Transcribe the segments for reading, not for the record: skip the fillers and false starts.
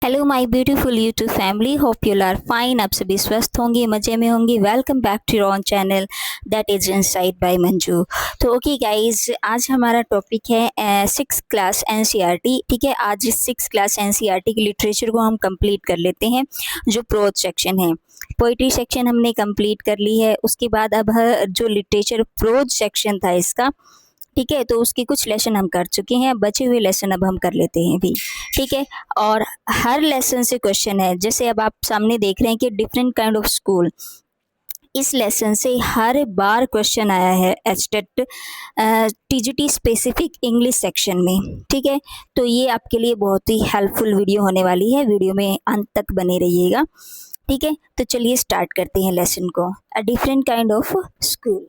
Hello my beautiful YouTube family, hope you are fine. आप सभी स्वस्थ होंगे, मज़े में होंगे। Welcome back to your own channel that is Insight by Manju. तो ओके गाइस, आज हमारा टॉपिक है 6th क्लास एनसीईआरटी। ठीक है, आज इस 6th क्लास एनसीईआरटी की लिटरेचर को हम कंप्लीट कर लेते हैं। जो प्रोज सेक्शन है, पोइट्री सेक्शन हमने कंप्लीट कर ली है। उसके बाद अब जो लिटरेचर प्रोज सेक्शन था इसका, ठीक है, तो उसके कुछ लेसन हम कर चुके हैं। बचे हुए लेसन अब हम कर लेते हैं भी। ठीक है, और हर लेसन से क्वेश्चन है। जैसे अब आप सामने देख रहे हैं कि डिफरेंट काइंड ऑफ स्कूल, इस लेसन से हर बार क्वेश्चन आया है HTET TGT specific English section में। ठीक है, तो ये आपके लिए बहुत ही हेल्पफुल वीडियो होने वाली है। वीडियो में अंत तक बने रहिएगा। ठीक है, तो चलिए स्टार्ट करते हैं लेसन को। A different kind of school.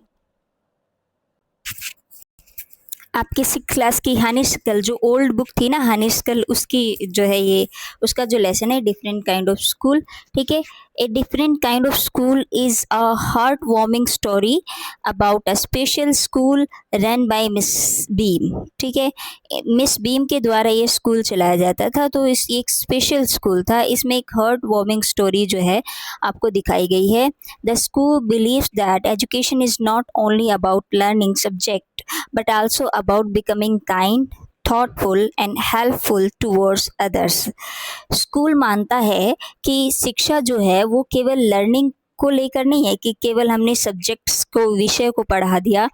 आपके 6th क्लास की हनीस्कल, जो ओल्ड बुक थी ना हनीस्कल, उसकी जो है ये उसका जो लेसन है डिफरेंट काइंड ऑफ स्कूल। ठीक है, a different kind of school is a heart warming story about a special school run by miss beam. ठीक है, मिस बीम के द्वारा ये स्कूल चलाया जाता था। तो इस एक स्पेशल स्कूल था। इसमें एक हार्ट वार्मिंग स्टोरी जो है आपको दिखाई गई है। The school believes that education is not only about learning subject but also about becoming kind, thoughtful and helpful towards others। School मानता है कि शिक्षा जो है वो केवल लर्निंग को लेकर नहीं है, कि केवल हमने सब्जेक्ट्स को, विषय को पढ़ा दिया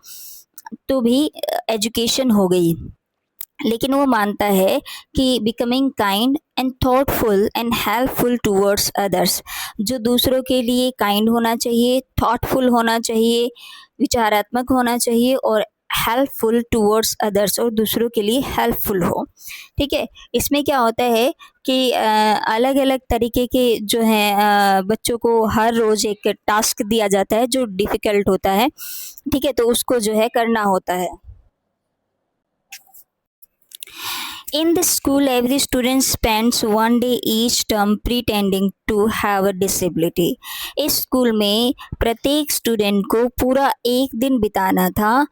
तो भी एजुकेशन हो गई। लेकिन वो मानता है कि becoming kind and thoughtful and helpful towards others, जो दूसरों के लिए काइंड होना चाहिए, थॉटफुल होना चाहिए, विचारात्मक होना चाहिए और हेल्पफुल टूवर्ड्स अदर्स, और दूसरों के लिए हेल्पफुल हो। ठीक है, इसमें क्या होता है कि अलग अलग तरीके के जो हैं बच्चों को हर रोज़ एक टास्क दिया जाता है जो डिफ़िकल्ट होता है। ठीक है, तो उसको जो है करना होता है। In this school, every student spends one day each term pretending to have a disability। इस स्कूल में प्रत्येक स्टूडेंट को पूरा एक दिन बिताना था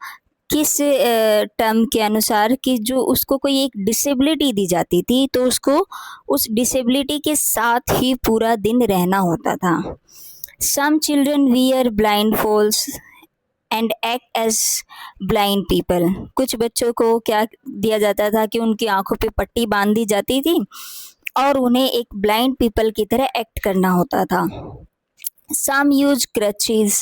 किस टर्म के अनुसार, कि जो उसको कोई एक डिसेबिलिटी दी जाती थी तो उसको उस डिसेबिलिटी के साथ ही पूरा दिन रहना होता था। Some children wear blind folds and act as blind people. कुछ बच्चों को क्या दिया जाता था कि उनकी आंखों पे पट्टी बांध दी जाती थी और उन्हें एक ब्लाइंड पीपल की तरह एक्ट करना होता था। Some use crutches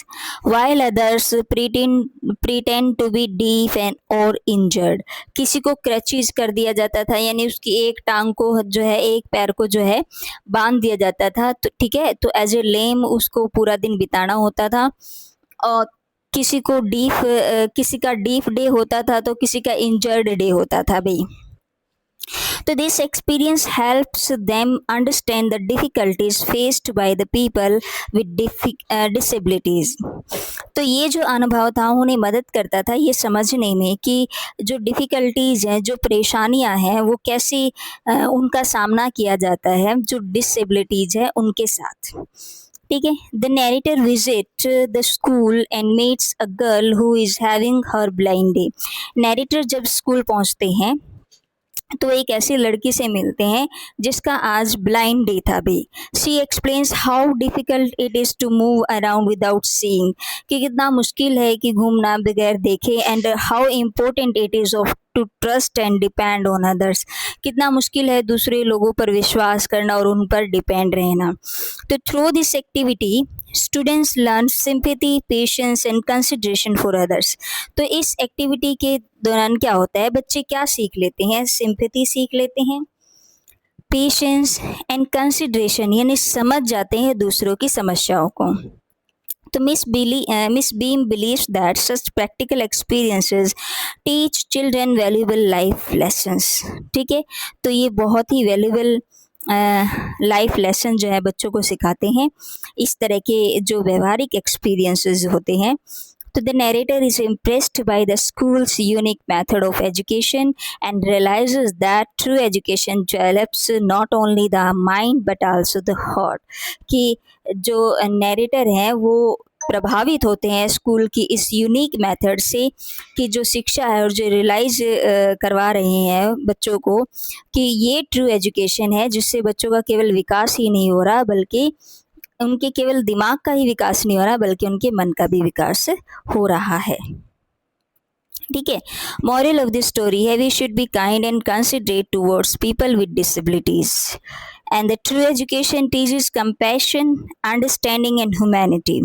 while others pretend to be deaf and or injured। किसी को क्रचेज कर दिया जाता था, यानी उसकी एक टांग को जो है, एक पैर को जो है बांध दिया जाता था। तो ठीक है, तो एज ए लेम उसको पूरा दिन बिताना होता था। और किसी का डीफ डे होता था तो किसी का इंजर्ड डे होता था भाई। तो this experience helps them understand the difficulties faced by the people with disabilities. तो ये जो अनुभव था उन्हें मदद करता था ये समझने में कि जो डिफ़िकल्टीज़ हैं, जो परेशानियां हैं, वो कैसे उनका सामना किया जाता है जो डिसेबिलिटीज़ है उनके साथ। ठीक है, the narrator visit the school and meets a girl who is having her blind day. Narrator जब स्कूल पहुंचते हैं तो एक ऐसी लड़की से मिलते हैं जिसका आज ब्लाइंड डे था भी। She explains how difficult it is to move around without seeing, कि कितना मुश्किल है कि घूमना बगैर देखे, and how important it is of to trust and depend on others, कितना मुश्किल है दूसरे लोगों पर विश्वास करना और उन पर डिपेंड रहना। तो through this activity students learn sympathy, patience and consideration for others. तो इस एक्टिविटी के दौरान क्या होता है, बच्चे क्या सीख लेते हैं, सिंपैथी सीख लेते हैं, पेशेंस एंड कंसिडरेशन, यानी समझ जाते हैं दूसरों की समस्याओं को। तो miss beam believes that such practical experiences teach children valuable life lessons. ठीक है, तो ये बहुत ही वैल्यूएबल लाइफ लेसन जो है बच्चों को सिखाते हैं, इस तरह के जो व्यवहारिक एक्सपीरियंसेस होते हैं। तो the narrator is impressed by the school's unique method of education and realizes that true education develops not only the mind but also the heart। कि जो नैरेटर हैं वो प्रभावित होते हैं स्कूल की इस यूनिक मेथड से कि जो शिक्षा है और जो रियलाइज करवा रहे हैं बच्चों को कि ये ट्रू एजुकेशन है, जिससे बच्चों का केवल विकास ही नहीं हो रहा बल्कि उनके केवल दिमाग का ही विकास नहीं हो रहा बल्कि उनके मन का भी विकास हो रहा है। ठीक है, मॉरल ऑफ द स्टोरी है we should be kind and considerate towards people with disabilities and the true education teaches compassion, understanding and humanity.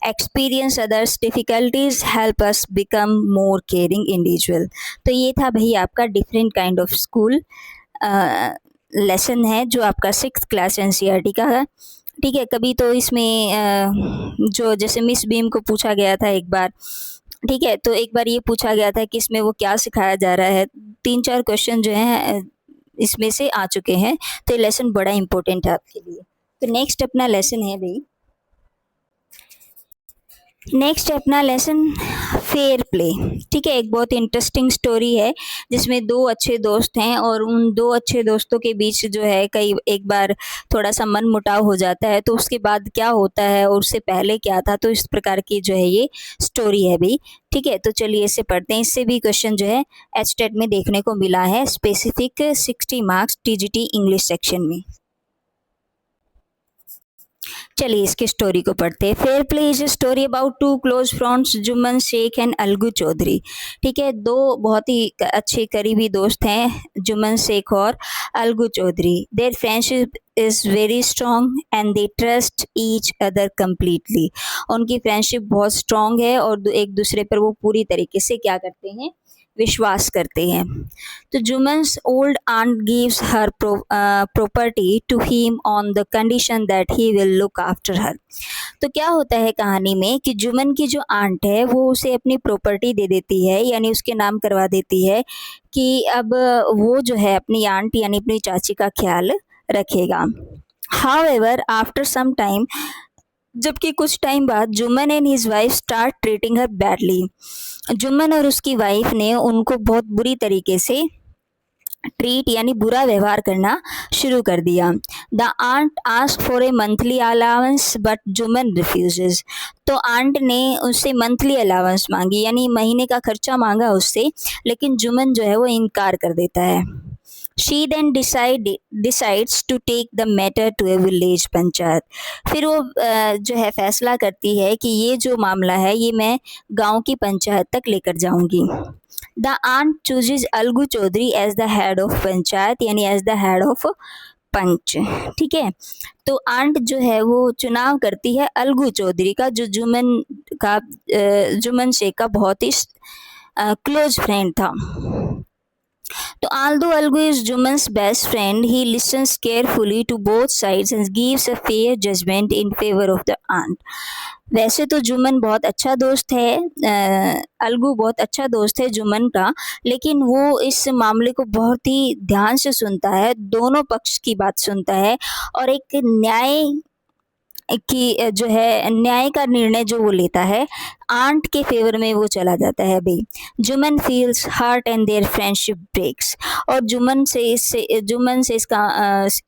Experience others difficulties help us become more caring individual. तो ये था भाई आपका different kind of school lesson है जो आपका 6th class NCERT का है। ठीक है, कभी तो इसमें जो जैसे मिस बीम को पूछा गया था एक बार, ठीक है, तो एक बार ये पूछा गया था कि इसमें वो क्या सिखाया जा रहा है। 3-4 क्वेश्चन जो हैं इसमें से आ चुके हैं, तो ये लेसन बड़ा इंपॉर्टेंट है आपके लिए। तो नेक्स्ट अपना लेसन है भाई, नेक्स्ट अपना लेसन फेयर प्ले। ठीक है, एक बहुत इंटरेस्टिंग स्टोरी है जिसमें 2 अच्छे दोस्त हैं और उन 2 अच्छे दोस्तों के बीच जो है कई एक बार थोड़ा सा मन मुटाव हो जाता है, तो उसके बाद क्या होता है और उससे पहले क्या था, तो इस प्रकार की जो है ये स्टोरी है भाई। ठीक है, तो चलिए इसे पढ़ते हैं। इससे भी क्वेश्चन जो है एचटेट में देखने को मिला है, specific 60 marks TGT English section में। चलिए इसकी स्टोरी को पढ़ते हैं। Fair play is a story about 2 close friends, Jumman Sheikh and Algu Chaudhary. ठीक है, 2 बहुत ही अच्छे करीबी दोस्त हैं, जुम्मन शेख और Algu Chaudhary. Their friendship is very strong and they trust each other completely. उनकी फ्रेंडशिप बहुत स्ट्रॉन्ग है और एक दूसरे पर वो पूरी तरीके से क्या करते हैं, विश्वास करते हैं। तो Jumman's old aunt gives her property to him on the condition that he will look after her. तो क्या होता है कहानी में कि जुमन की जो आंट है वो उसे अपनी प्रॉपर्टी दे देती है, यानी उसके नाम करवा देती है कि अब वो जो है अपनी आंट यानी अपनी चाची का ख्याल रखेगा। हाउएवर आफ्टर सम टाइम, जबकि कुछ टाइम बाद Jumman and his wife start treating her badly. Jumman और उसकी वाइफ ने उनको बहुत बुरी तरीके से ट्रीट यानी बुरा व्यवहार करना शुरू कर दिया। The aunt ask for a monthly allowance but Jumman refuses. तो आंट ने उससे मंथली अलाउंस मांगी यानी महीने का खर्चा मांगा उससे, लेकिन जुम्मन जो है वो इनकार कर देता है। She then decides to take the matter to a village panchayat. फिर वो जो है फैसला करती है कि ये जो मामला है ये मैं गांव की पंचायत तक लेकर जाऊंगी। The aunt chooses Algu Chaudhary as the head of panchayat यानी as the head of पंच। ठीक है, तो आंट जो है वो चुनाव करती है अलगू चौधरी का, जो जुम्मन शेख का बहुत ही क्लोज फ्रेंड था। तो although Algu is Juman's best friend, he listens carefully to both sides and gives a fair judgment in favor of the aunt. वैसे तो जुमन बहुत अच्छा दोस्त है, अलगू बहुत अच्छा दोस्त है जुमन का, लेकिन वो इस मामले को बहुत ही ध्यान से सुनता है, दोनों पक्ष की बात सुनता है और एक न्याय की जो है न्याय का निर्णय जो वो लेता है आंट के फेवर में वो चला जाता है भाई। Jumman feels hurt and their friendship breaks. और जुमन से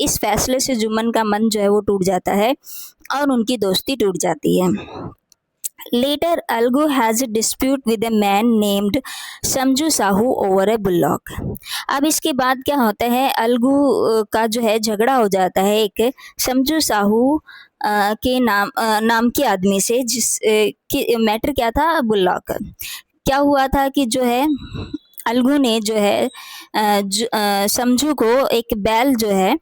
इस फैसले से जुमन का मन जो है वो टूट जाता है और उनकी दोस्ती टूट जाती है। Later, Algu has a dispute with a man named समझू साहू ओवर ए बुल्लॉक। अब इसके बाद क्या होता है, अलगू का जो है झगड़ा हो जाता है एक समझू साहू के नाम के आदमी से, जिस की मैटर क्या था, बुल्लॉक। क्या हुआ था कि जो है अलगू ने जो है समझू को एक बैल जो है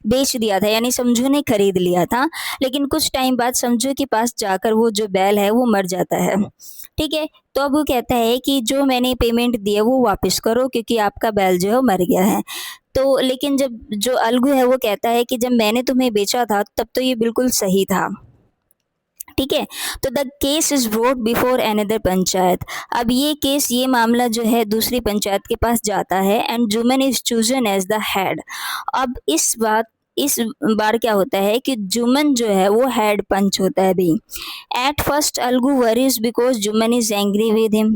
बेच दिया था, यानी समझू ने खरीद लिया था, लेकिन कुछ टाइम बाद समझू के पास जाकर वो जो बैल है वो मर जाता है। ठीक है, तो अब वो कहता है कि जो मैंने पेमेंट दी है वो वापस करो क्योंकि आपका बैल जो है मर गया है। तो लेकिन जब जो अलगू है वो कहता है कि जब मैंने तुम्हें बेचा था तब तो ये बिल्कुल सही था। ठीक है, तो the case is brought before another panchayat. अब ये केस, ये मामला जो है दूसरी पंचायत के पास जाता है and Jumman is chosen as the head. अब इस बार क्या होता है कि जुमन जो है वो हेड पंच होता है भी। At first Algu worries because Juman is angry with him.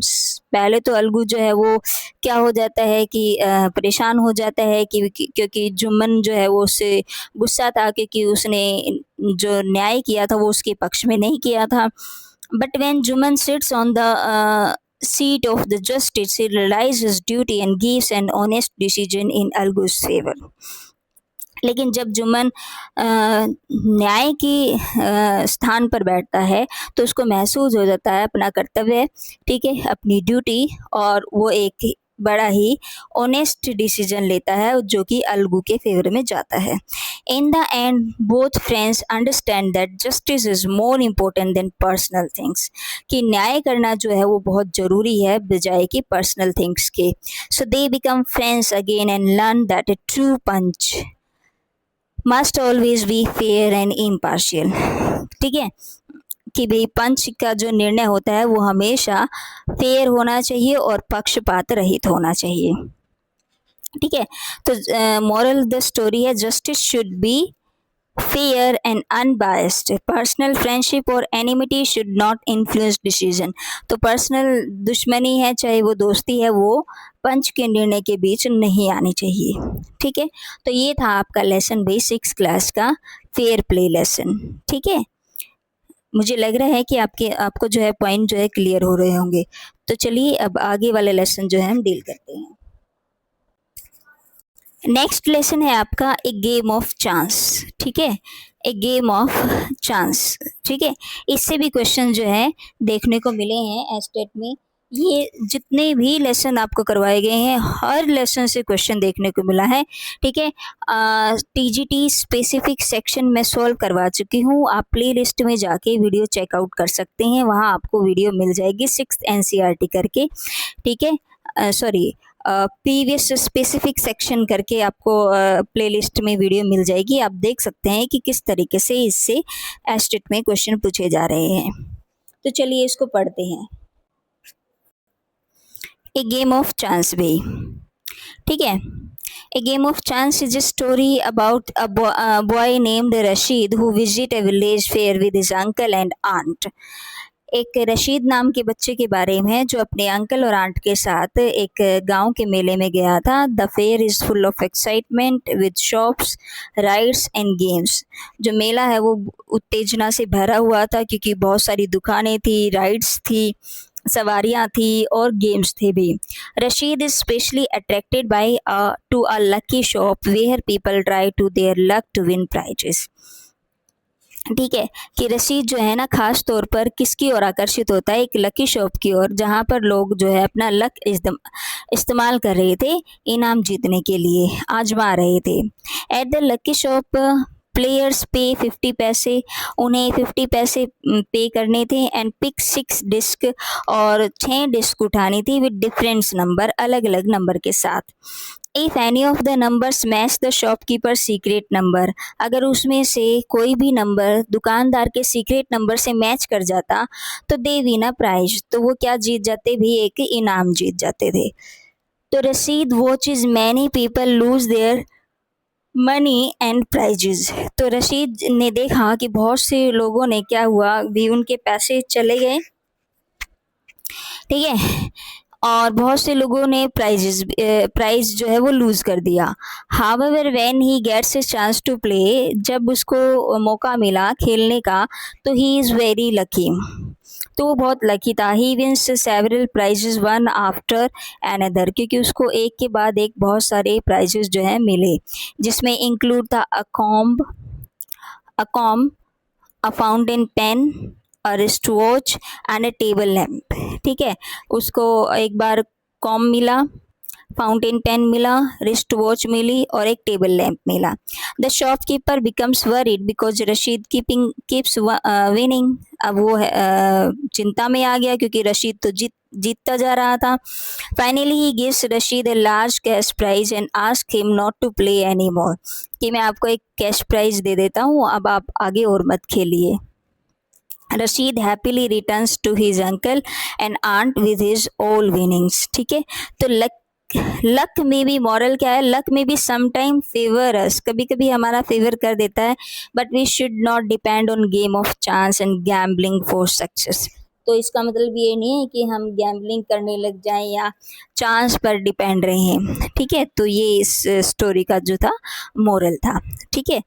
पहले तो अलगू जो है वो क्या हो जाता है कि परेशान हो जाता है कि क्योंकि जुम्मन जो है वो उससे गुस्सा था क्योंकि उसने जो न्याय किया था वो उसके पक्ष में नहीं किया था. But when Juman sits on the seat of the justice, he realizes his duty and gives an honest decision in Algu's favor. लेकिन जब जुम्मन न्याय की स्थान पर बैठता है तो उसको महसूस हो जाता है अपना कर्तव्य, ठीक है, अपनी ड्यूटी, और वो एक बड़ा ही ऑनेस्ट डिसीजन लेता है जो कि अलगू के फेवर में जाता है. In the end both friends understand that justice is more important then personal things, कि न्याय करना जो है वो बहुत ज़रूरी है बजाय कि पर्सनल थिंग्स के. So they become friends again and learn that a true panch must always be fair and impartial. ठीक है, कि भाई पंच का जो निर्णय होता है वो हमेशा फेयर होना चाहिए और पक्षपात रहित होना चाहिए. ठीक है, तो मॉरल द स्टोरी है justice should be fair and unbiased. Personal friendship और enmity should not influence decision. तो पर्सनल दुश्मनी है चाहे वो दोस्ती है, वो पंच के निर्णय के बीच नहीं आनी चाहिए. ठीक है, तो ये था आपका लेसन भाई 6 क्लास का फेयर प्ले लेसन. ठीक है, मुझे लग रहा है कि आपको जो है पॉइंट जो है क्लियर हो रहे होंगे. तो चलिए अब आगे वाले लेसन जो है हम डील करते हैं. नेक्स्ट लेसन है आपका ए गेम ऑफ चांस. ठीक है, ए गेम ऑफ चांस. ठीक है, इससे भी क्वेश्चन जो है देखने को मिले हैं एस्टेट में. ये जितने भी लेसन आपको करवाए गए हैं हर लेसन से क्वेश्चन देखने को मिला है. ठीक है, टीजीटी स्पेसिफिक सेक्शन में सॉल्व करवा चुकी हूँ. आप प्ले लिस्ट में जाके वीडियो चेकआउट कर सकते हैं, वहाँ आपको वीडियो मिल जाएगी 6th एनसीईआरटी करके. ठीक है, सॉरी प्रीवियस स्पेसिफिक सेक्शन करके आपको प्लेलिस्ट में वीडियो मिल जाएगी. आप देख सकते हैं कि किस तरीके से इससे एस्टेट में क्वेश्चन पूछे जा रहे हैं. तो चलिए इसको पढ़ते हैं. ए गेम ऑफ चांस भाई. ठीक है, a game of chance is a story about a boy named Rashid who visit a village fair with his uncle and aunt. एक रशीद नाम के बच्चे के बारे में है जो अपने अंकल और आंट के साथ एक गांव के मेले में गया था. The fair is full of excitement with shops, rides and games. जो मेला है वो उत्तेजना से भरा हुआ था क्योंकि बहुत सारी दुकानें थी, राइड्स थी, सवारियाँ थी और गेम्स थे भी. Rashid is specially attracted by to a lucky shop where people try to their luck to win prizes. ठीक है, कि रशीद जो है ना खास तौर पर किसकी ओर आकर्षित होता है, एक लकी शॉप की ओर, जहाँ पर लोग जो है अपना लक इस्तेमाल कर रहे थे इनाम जीतने के लिए, आजमा रहे थे. At the lucky shop players पे 50 पैसे, उन्हें 50 पैसे पे करने थे एंड पिक 6 डिस्क, और 6 डिस्क उठानी थी विद डिफरेंट नंबर, अलग अलग नंबर के साथ. If any of the numbers match the shopkeeper secret number, अगर उसमें से कोई भी नंबर दुकानदार के सीक्रेट नंबर से मैच कर जाता तो दे विन अ प्राइज, तो वो क्या जीत जाते भी, एक इनाम जीत जाते थे. तो Rashid watches many people lose their money and prizes. तो रशीद ने देखा कि बहुत से लोगों ने क्या हुआ भी, उनके पैसे चले गए. ठीक है, और बहुत से लोगों ने प्राइज जो है वो लूज़ कर दिया. However when he gets a chance to play, जब उसको मौका मिला खेलने का तो ही इज़ वेरी लकी, तो वो बहुत लकी था. He wins several prizes one after another, क्योंकि उसको एक के बाद एक बहुत सारे प्राइजेस जो है मिले, जिसमें इंक्लूड था a comb, a fountain pen, a wrist watch and a table lamp. ठीक है, उसको एक बार कॉम मिला, फाउंटेन पेन मिला, रिस्ट वॉच मिली और एक टेबल लैम्प मिला. The shopkeeper becomes worried because Rashid keeps winning. अब वो चिंता में आ गया क्योंकि रशीद तो जीतता जा रहा था. Finally he gives Rashid a large cash prize and ask him not to play any more, कि मैं आपको एक कैश प्राइज दे देता हूँ, अब आप आगे और मत खेलिए. Rashid happily returns to his uncle and aunt with his all winnings. ठीक है, तो लक में भी मॉरल क्या है, लक में भी समटाइम फेवर अस, कभी कभी हमारा फेवर कर देता है, but we should not depend on game of chance and gambling for success. तो इसका मतलब ये नहीं है कि हम गैम्बलिंग करने लग जाएं या चांस पर डिपेंड रहें. ठीक है, तो ये इस स्टोरी का जो था मोरल था. ठीक है,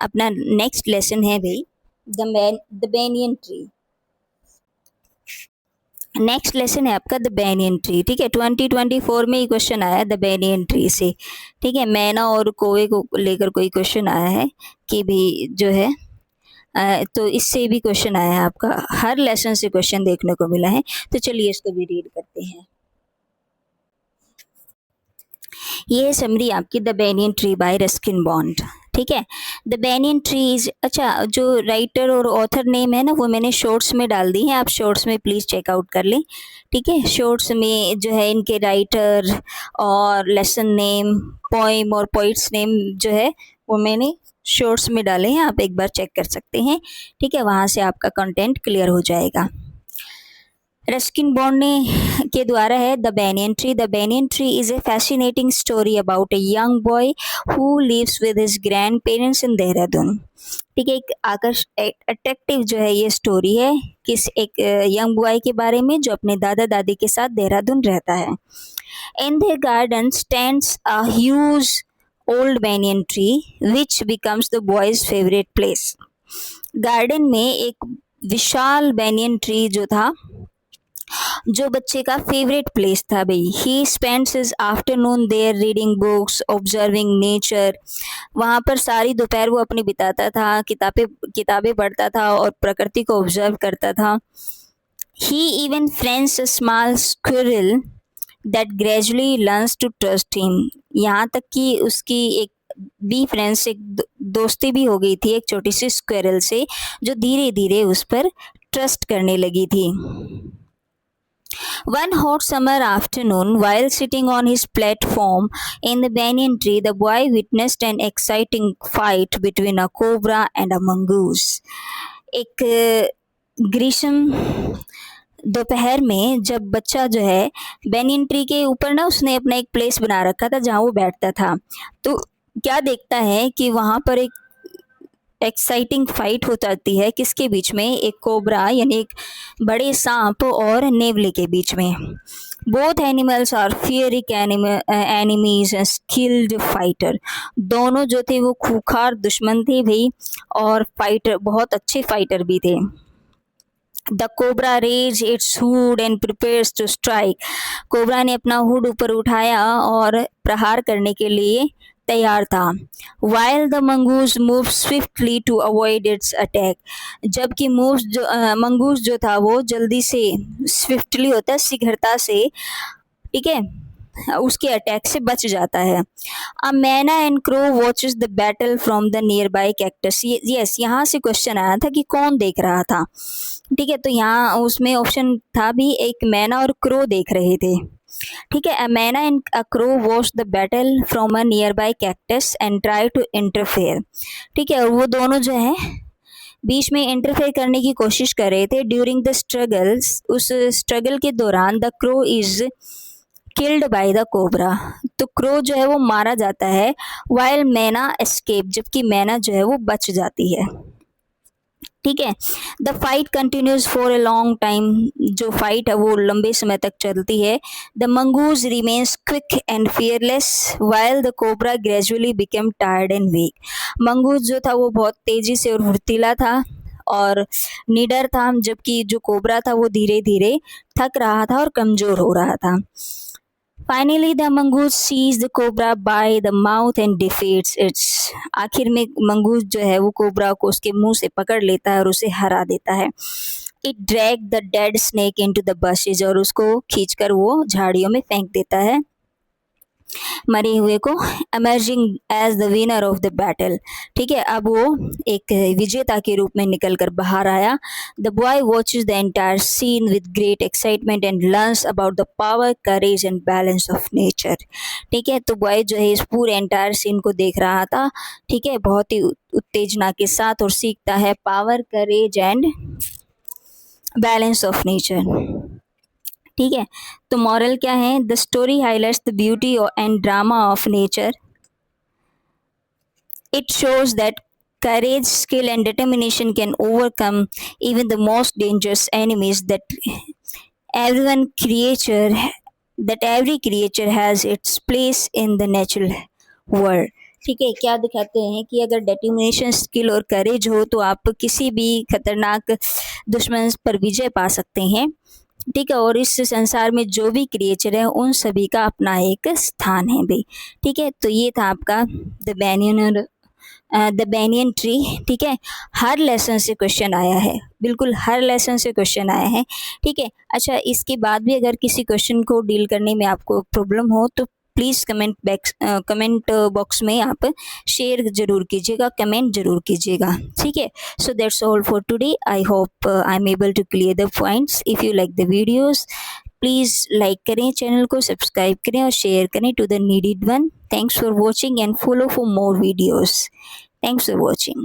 अपना नेक्स्ट लेसन है भाई the banyan tree. Next lesson है आपका द बेनियन ट्री। ठीक है, 2024 में ही क्वेश्चन आया द बेनियन ट्री से। ठीक है, मैना और कोवे को लेकर कोई क्वेश्चन आया है कि भी जो है तो इससे भी क्वेश्चन आया है आपका, हर लेसन से क्वेश्चन देखने को मिला है। तो चलिए इसको भी रीड करते हैं। ये है समरी आपकी the banyan tree bye Ruskin bond. ठीक है, द बेनियन ट्री इज, अच्छा जो राइटर और ऑथर नेम है ना वो मैंने शॉर्ट्स में डाल दी है, आप शॉर्ट्स में प्लीज़ चेकआउट कर लें। ठीक है, शॉर्ट्स में जो है इनके राइटर और लेसन नेम, पोइम और पोइट्स नेम जो है वो मैंने शॉर्ट्स में डाले हैं, आप एक बार चेक कर सकते हैं। ठीक है, वहाँ से आपका कंटेंट क्लियर हो जाएगा। रस्किन बॉन्ड ने के द्वारा है the banyan tree. The banyan tree is a fascinating story about a young boy who lives with his grandparents in Dehradun. ठीक है, एक अट्रैक्टिव जो है ये स्टोरी है किस एक यंग बॉय के बारे में जो अपने दादा दादी के साथ देहरादून रहता है। In the garden stands a huge old banyan tree which becomes the boys favourite place. Garden में एक विशाल बेनियन ट्री जो था जो बच्चे का फेवरेट प्लेस था भाई। He spends his afternoon there reading books observing nature. वहाँ पर सारी दोपहर वो अपनी बिताता था, किताबें पढ़ता था और प्रकृति को ऑब्जर्व करता था। He even friends a small squirrel that gradually learns to trust him. यहाँ तक कि उसकी एक बी फ्रेंड्स, एक दोस्ती भी हो गई थी एक छोटी सी स्क्विरल से जो धीरे धीरे उस पर ट्रस्ट करने लगी थी। One hot summer afternoon, while sitting on his platform in the banyan tree, the boy witnessed an exciting fight between a cobra and a mongoose. एक ग्रीष्म दोपहर में जब बच्चा जो है बेनियन ट्री के ऊपर ना उसने अपना एक प्लेस बना रखा था जहाँ वो बैठता था, तो क्या देखता है कि वहाँ पर एक एक्साइटिंग फाइट हो जाती है किसके बीच में, एक कोबरा यानी एक बड़े सांप और नेवले के बीच में। Both animals are fierce enemies and skilled fighter. दोनों जो थे वो खूंखार दुश्मन थे भाई और फाइटर, बहुत अच्छे फाइटर भी थे। The cobra raise its hood and prepares to strike. Cobra ने अपना हुड ऊपर उठाया और प्रहार करने के लिए तैयार था। While the mongoose move swiftly to avoid its attack. जबकि मंगूस जो था वो जल्दी से, स्विफ्टली होता है शीघ्रता से, ठीक है, उसके अटैक से बच जाता है। A myna and crow watches the battle from the near by cactus. Yes, यहाँ से क्वेश्चन आया था कि कौन देख रहा था। ठीक है, तो यहाँ उसमें ऑप्शन था भी, एक मैना और क्रो देख रहे थे। ठीक है, a myna and a crow watch the battle from a nearby cactus and try to interfere. ठीक है, और वो दोनों जो है बीच में इंटरफेयर करने की कोशिश कर रहे थे। ड्यूरिंग द स्ट्रगल्स, उस स्ट्रगल के दौरान the crow is killed by the cobra. तो क्रो जो है वो मारा जाता है, वाइल मैना एस्केप, जबकि मैना जो है वो बच जाती है। ठीक है, the fight continues for a long time. जो फाइट है वो लंबे समय तक चलती है। The mongoose remains quick and fearless while the cobra gradually became tired and weak. Mongoose जो था वो बहुत तेजी से और फुर्तीला था और निडर था, जबकि जो कोबरा था वो धीरे धीरे थक रहा था और कमजोर हो रहा था। Finally the mongoose seize the cobra by the mouth and defeats its. आखिर में मंगूस जो है वो कोबरा को उसके मुंह से पकड़ लेता है और उसे हरा देता है। It drag the dead snake into the bushes. और उसको खींचकर वो झाड़ियों में फेंक देता है, मरे हुए को, emerging as the winner of the battle. ठीक है, अब वो एक विजेता के रूप में निकल कर बाहर आया। The boy watches the entire scene with great excitement and learns about the power, courage and balance of nature. ठीक है, तो बॉय जो है इस पूरे एंटायर सीन को देख रहा था, ठीक है, बहुत ही उत्तेजना के साथ, और सीखता है power, courage and balance of nature. ठीक है, तो मॉरल क्या है, the story highlights the beauty and drama of nature. It shows that courage, skill and determination can overcome even the most dangerous enemies, every creature has its place in the natural world. ठीक है, क्या दिखाते हैं कि अगर determination, skill और करेज हो तो आप किसी भी खतरनाक दुश्मन पर विजय पा सकते हैं। ठीक है, और इस संसार में जो भी क्रिएचर है उन सभी का अपना एक स्थान है भाई। ठीक है, तो ये था आपका द बैनियन ट्री। ठीक है, हर लेसन से क्वेश्चन आया है, बिल्कुल हर लेसन से क्वेश्चन आया है। ठीक है, अच्छा इसके बाद भी अगर किसी क्वेश्चन को डील करने में आपको प्रॉब्लम हो तो प्लीज़ कमेंट बॉक्स में आप शेयर ज़रूर कीजिएगा, कमेंट ज़रूर कीजिएगा। ठीक है, so that's all for today. I hope I am able to clear the points. If you like the videos please like करें, चैनल को सब्सक्राइब करें और शेयर करें to the needed one. Thanks for watching and follow for more videos. Thanks for watching.